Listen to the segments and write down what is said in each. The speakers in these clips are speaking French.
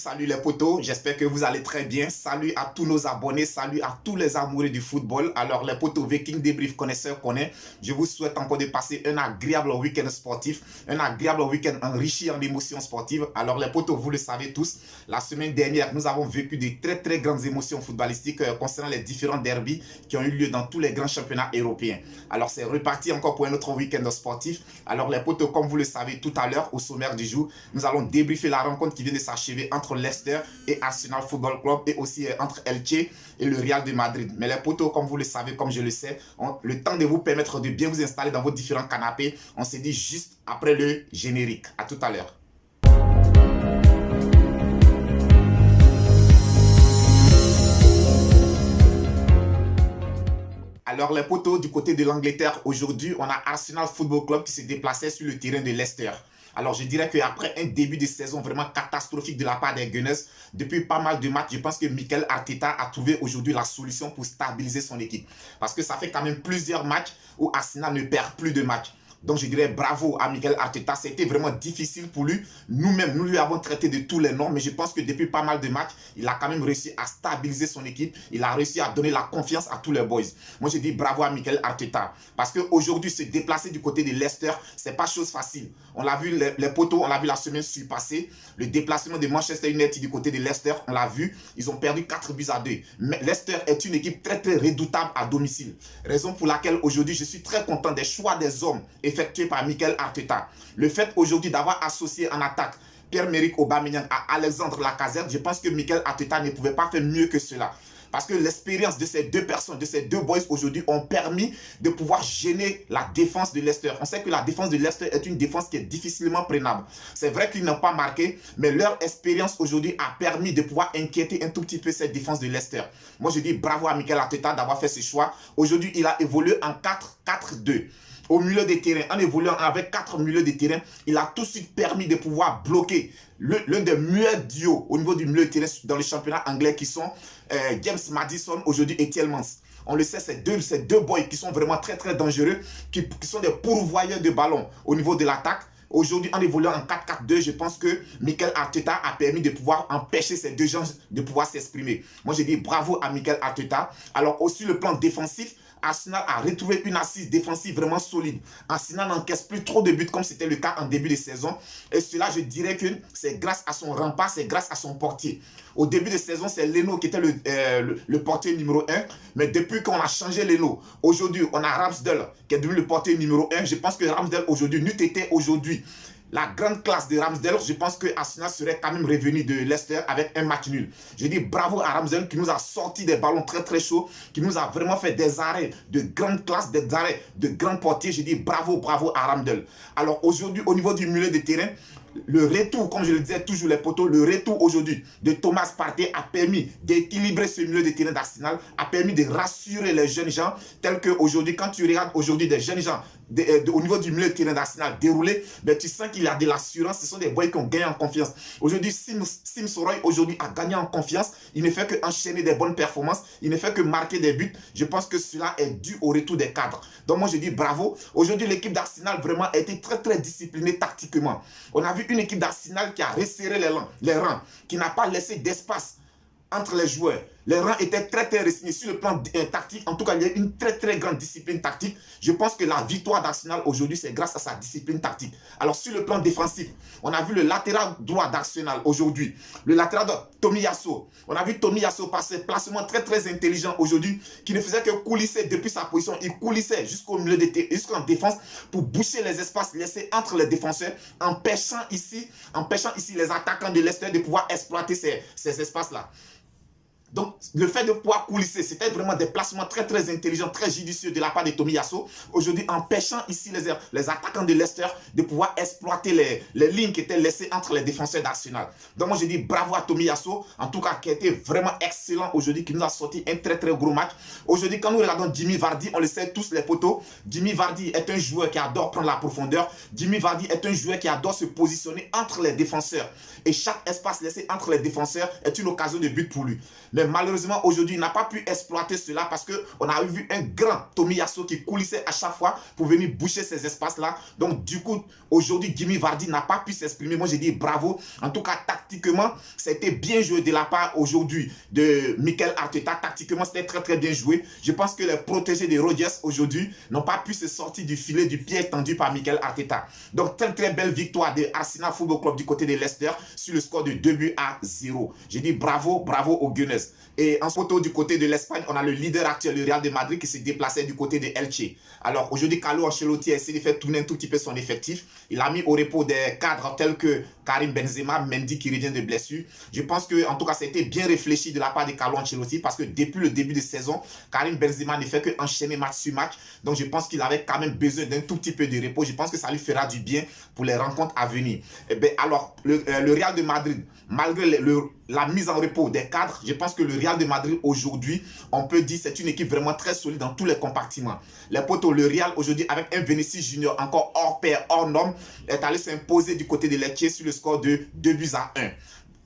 salut les potos, j'espère que vous allez très bien. Salut à tous nos abonnés, salut à tous les amoureux du football. Alors les potos Viking débrief connaisseurs connaît, je vous souhaite encore de passer un agréable week-end sportif, un agréable week-end enrichi en émotions sportives. Alors les potos, vous le savez tous, la semaine dernière, nous avons vécu de très grandes émotions footballistiques concernant les différents derbys qui ont eu lieu dans tous les grands championnats européens. Alors c'est reparti encore pour un autre week-end sportif. Alors les potos, comme vous le savez tout à l'heure, au sommaire du jour, nous allons débriefer la rencontre qui vient de s'achever entre Leicester et Arsenal Football Club et aussi entre Elche et le Real de Madrid. Mais les potos, comme vous le savez, comme je le sais, le temps de vous permettre de bien vous installer dans vos différents canapés, on se dit juste après le générique. À tout à l'heure. Alors les potos, du côté de l'Angleterre, aujourd'hui, on a Arsenal Football Club qui se déplaçait sur le terrain de Leicester. Alors je dirais qu'après un début de saison vraiment catastrophique de la part des Gunners, depuis pas mal de matchs, je pense que Mikel Arteta a trouvé aujourd'hui la solution pour stabiliser son équipe. Parce que ça fait quand même plusieurs matchs où Arsenal ne perd plus de matchs. Donc je dirais bravo à Mikel Arteta, c'était vraiment difficile pour lui. Nous-mêmes, nous lui avons traité de tous les noms, mais je pense que depuis pas mal de matchs, il a quand même réussi à stabiliser son équipe. Il a réussi à donner la confiance à tous les boys. Moi je dis bravo à Mikel Arteta, parce qu'aujourd'hui se déplacer du côté de Leicester, c'est pas chose facile. On l'a vu, les potos, on l'a vu la semaine passée, le déplacement de Manchester United du côté de Leicester, on l'a vu, ils ont perdu 4-2. Mais Leicester est une équipe très redoutable à domicile. Raison pour laquelle aujourd'hui je suis très content des choix des hommes effectué par Mikel Arteta. Le fait aujourd'hui d'avoir associé en attaque Pierre-Emerick Aubameyang à Alexandre Lacazette, je pense que Mikel Arteta ne pouvait pas faire mieux que cela. Parce que l'expérience de ces deux personnes, de ces deux boys aujourd'hui ont permis de pouvoir gêner la défense de Leicester. On sait que la défense de Leicester est une défense qui est difficilement prenable. C'est vrai qu'ils n'ont pas marqué, mais leur expérience aujourd'hui a permis de pouvoir inquiéter un tout petit peu cette défense de Leicester. Moi je dis bravo à Mikel Arteta d'avoir fait ce choix. Aujourd'hui il a évolué en 4-4-2. Au milieu des terrains, en évoluant avec 4 milieux de terrain, il a tout de suite permis de pouvoir bloquer l'un des meilleurs duos au niveau du milieu de terrain dans le championnat anglais qui sont James Maddison aujourd'hui et Tielemans. On le sait, ces deux boys qui sont vraiment très dangereux, qui sont des pourvoyeurs de ballons au niveau de l'attaque. Aujourd'hui, en évoluant en 4-4-2, je pense que Mikel Arteta a permis de pouvoir empêcher ces deux gens de pouvoir s'exprimer. Moi, je dis bravo à Mikel Arteta. Alors, aussi le plan défensif, Arsenal a retrouvé une assise défensive vraiment solide. Arsenal n'encaisse plus trop de buts comme c'était le cas en début de saison. Et cela, je dirais que c'est grâce à son rempart, c'est grâce à son portier. Au début de saison, c'est Leno qui était le portier numéro 1. Mais depuis qu'on a changé Leno, aujourd'hui, on a Ramsdale qui est devenu le portier numéro 1. Je pense que Ramsdale aujourd'hui, n'eût été aujourd'hui la grande classe de Ramsdale, je pense que Arsenal serait quand même revenu de Leicester avec un match nul. Je dis bravo à Ramsdale qui nous a sorti des ballons très chauds, qui nous a vraiment fait des arrêts de grande classe, des arrêts de grand portier. Je dis bravo à Ramsdale. Alors aujourd'hui, au niveau du milieu de terrain, le retour, comme je le disais toujours les potos, le retour aujourd'hui de Thomas Partey a permis d'équilibrer ce milieu de terrain d'Arsenal, a permis de rassurer les jeunes gens, tels qu'aujourd'hui, quand tu regardes aujourd'hui des jeunes gens au niveau du milieu de terrain d'Arsenal déroulé, ben, tu sens qu'il y a de l'assurance, ce sont des boys qui ont gagné en confiance. Aujourd'hui, Sim Soroy aujourd'hui a gagné en confiance, il ne fait que enchaîner des bonnes performances, il ne fait que marquer des buts. Je pense que cela est dû au retour des cadres. Donc moi je dis bravo. Aujourd'hui, l'équipe d'Arsenal vraiment a été très disciplinée tactiquement. On a vu une équipe d'Arsenal qui a resserré les rangs, qui n'a pas laissé d'espace entre les joueurs. Les rangs étaient très restreignts sur le plan tactique. En tout cas, il y a une très grande discipline tactique. Je pense que la victoire d'Arsenal aujourd'hui, c'est grâce à sa discipline tactique. Alors, sur le plan défensif, on a vu le latéral droit d'Arsenal aujourd'hui. Le latéral droit, Tomiyasu. On a vu Tomiyasu passer placement très intelligent aujourd'hui, qui ne faisait que coulisser depuis sa position. Il coulissait jusqu'au milieu de terrain, jusqu'en défense, pour boucher les espaces laissés entre les défenseurs, empêchant ici les attaquants de Leicester de pouvoir exploiter ces espaces-là. Donc, le fait de pouvoir coulisser, c'était vraiment des placements très intelligents, très judicieux de la part de Tomiyasu. Aujourd'hui, empêchant ici les attaquants de Leicester de pouvoir exploiter les lignes qui étaient laissées entre les défenseurs d'Arsenal. Donc, moi, je dis bravo à Tomiyasu, en tout cas, qui a été vraiment excellent aujourd'hui, qui nous a sorti un très gros match. Aujourd'hui, quand nous regardons Jimmy Vardy, on le sait tous les potos, Jimmy Vardy est un joueur qui adore prendre la profondeur. Jimmy Vardy est un joueur qui adore se positionner entre les défenseurs. Et chaque espace laissé entre les défenseurs est une occasion de but pour lui. Mais Mais malheureusement, aujourd'hui, il n'a pas pu exploiter cela parce qu'on a vu un grand Tomiyasu qui coulissait à chaque fois pour venir boucher ces espaces-là. Donc, du coup, aujourd'hui, Jimmy Vardy n'a pas pu s'exprimer. Moi, j'ai dit bravo. En tout cas, tactiquement, c'était bien joué de la part aujourd'hui de Mikel Arteta. Tactiquement, c'était très, très bien joué. Je pense que les protégés des Rodgers aujourd'hui n'ont pas pu se sortir du filet du pied tendu par Mikel Arteta. Donc, très, très belle victoire de Arsenal Football Club du côté de Leicester sur le score de 2-0. J'ai dit bravo, bravo aux Gunners. Et en photo du côté de l'Espagne, on a le leader actuel, le Real de Madrid, qui s'est déplacé du côté de Elche. Alors aujourd'hui, Carlo Ancelotti a essayé de faire tourner un tout petit peu son effectif. Il a mis au repos des cadres tels que Karim Benzema, Mendy qui revient de blessure. Je pense que, en tout cas, ça a été bien réfléchi de la part de Carlo Ancelotti parce que depuis le début de saison, Karim Benzema ne fait qu'enchaîner match sur match. Donc je pense qu'il avait quand même besoin d'un tout petit peu de repos. Je pense que ça lui fera du bien pour les rencontres à venir. Et bien, alors, le Real de Madrid, malgré la mise en repos des cadres, je pense que le Real de Madrid aujourd'hui, on peut dire c'est une équipe vraiment très solide dans tous les compartiments. Les potos, le Real aujourd'hui avec un Vinicius Junior encore hors pair, hors norme, est allé s'imposer du côté de Lecce sur le score de 2-1.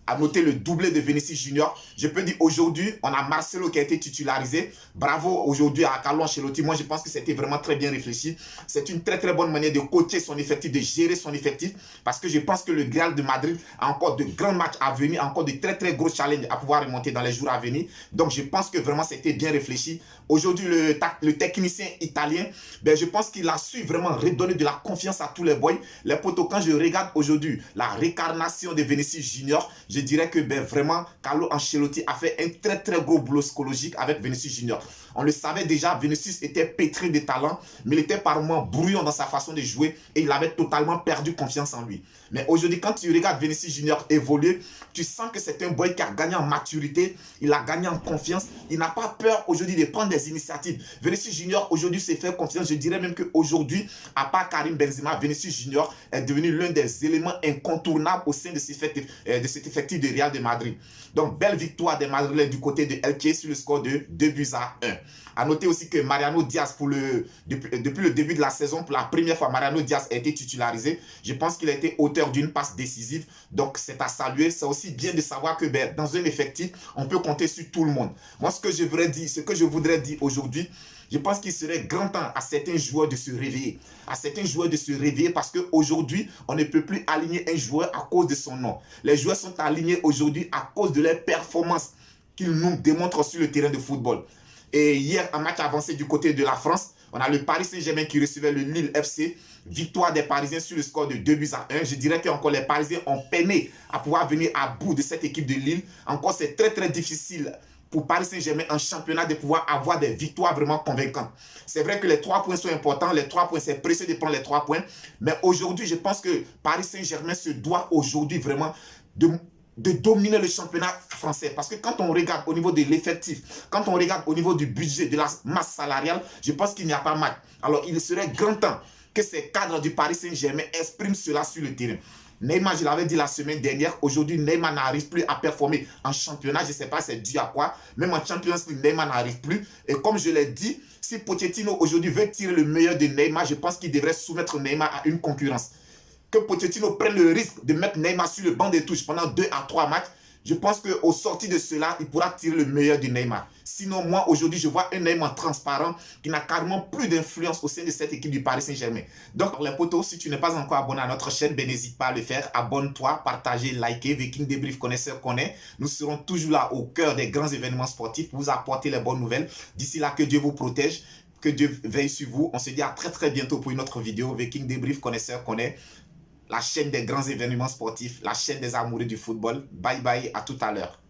À noter le doublé de Vinicius Junior. Je peux dire aujourd'hui, on a Marcelo qui a été titularisé. Bravo aujourd'hui à Carlo Ancelotti. Moi, je pense que c'était vraiment très bien réfléchi. C'est une très, très bonne manière de coacher son effectif, de gérer son effectif. Parce que je pense que le Real de Madrid a encore de grands matchs à venir, encore de très, très gros challenges à pouvoir remonter dans les jours à venir. Donc, je pense que vraiment, c'était bien réfléchi. Aujourd'hui, le technicien italien, ben, je pense qu'il a su vraiment redonner de la confiance à tous les boys. Les potos, quand je regarde aujourd'hui la réincarnation de Vinicius Junior, je dirais que ben, vraiment, Carlo Ancelotti a fait un très très gros boulot psychologique avec Vinicius Junior. On le savait déjà, Vinicius était pétri de talent, mais il était par moments brouillon dans sa façon de jouer et il avait totalement perdu confiance en lui. Mais aujourd'hui, quand tu regardes Vinicius Junior évoluer, tu sens que c'est un boy qui a gagné en maturité, il a gagné en confiance, il n'a pas peur aujourd'hui de prendre des initiatives. Vinicius Junior aujourd'hui s'est fait confiance, je dirais même qu'aujourd'hui, à part Karim Benzema, Vinicius Junior est devenu l'un des éléments incontournables au sein de cet effectif de Real de Madrid. Donc, belle victoire des Madrilènes du côté de Elche sur le score de 2-1. A noter aussi que Mariano Diaz, depuis le début de la saison, pour la première fois, Mariano Diaz a été titularisé. Je pense qu'il a été auteur d'une passe décisive. Donc, c'est à saluer. C'est aussi bien de savoir que ben, dans un effectif, on peut compter sur tout le monde. Moi, ce que je voudrais dire aujourd'hui, je pense qu'il serait grand temps à certains joueurs de se réveiller. À certains joueurs de se réveiller parce qu'aujourd'hui, on ne peut plus aligner un joueur à cause de son nom. Les joueurs sont alignés aujourd'hui à cause de leurs performances qu'ils nous démontrent sur le terrain de football. Et hier, en match avancé du côté de la France, on a le Paris Saint-Germain qui recevait le Lille FC. Victoire des Parisiens sur le score de 2-1. Je dirais qu'encore les Parisiens ont peiné à pouvoir venir à bout de cette équipe de Lille. Encore, c'est très très difficile pour Paris Saint-Germain en championnat de pouvoir avoir des victoires vraiment convaincantes. C'est vrai que les 3 points sont importants, les 3 points, c'est précieux de prendre les 3 points. Mais aujourd'hui, je pense que Paris Saint-Germain se doit aujourd'hui vraiment de dominer le championnat français. Parce que quand on regarde au niveau de l'effectif, quand on regarde au niveau du budget, de la masse salariale, je pense qu'il n'y a pas mal. Alors, il serait grand temps que ces cadres du Paris Saint-Germain expriment cela sur le terrain. Neymar, je l'avais dit la semaine dernière, aujourd'hui Neymar n'arrive plus à performer en championnat. Je ne sais pas c'est dû à quoi. Même en Champions League, Neymar n'arrive plus. Et comme je l'ai dit, si Pochettino aujourd'hui veut tirer le meilleur de Neymar, je pense qu'il devrait soumettre Neymar à une concurrence. Que Pochettino prenne le risque de mettre Neymar sur le banc des touches pendant 2 à 3 matchs. Je pense qu'au sorti de cela, il pourra tirer le meilleur du Neymar. Sinon, moi, aujourd'hui, je vois un Neymar transparent qui n'a carrément plus d'influence au sein de cette équipe du Paris Saint-Germain. Donc, les potos, si tu n'es pas encore abonné à notre chaîne, ben, n'hésite pas à le faire. Abonne-toi, partagez, likez. Viking Débrief, connaisseur connaît. Nous serons toujours là au cœur des grands événements sportifs pour vous apporter les bonnes nouvelles. D'ici là, que Dieu vous protège, que Dieu veille sur vous. On se dit à très très bientôt pour une autre vidéo. Viking Débrief, connaisseur connaît. La chaîne des grands événements sportifs, la chaîne des amoureux du football. Bye bye, à tout à l'heure.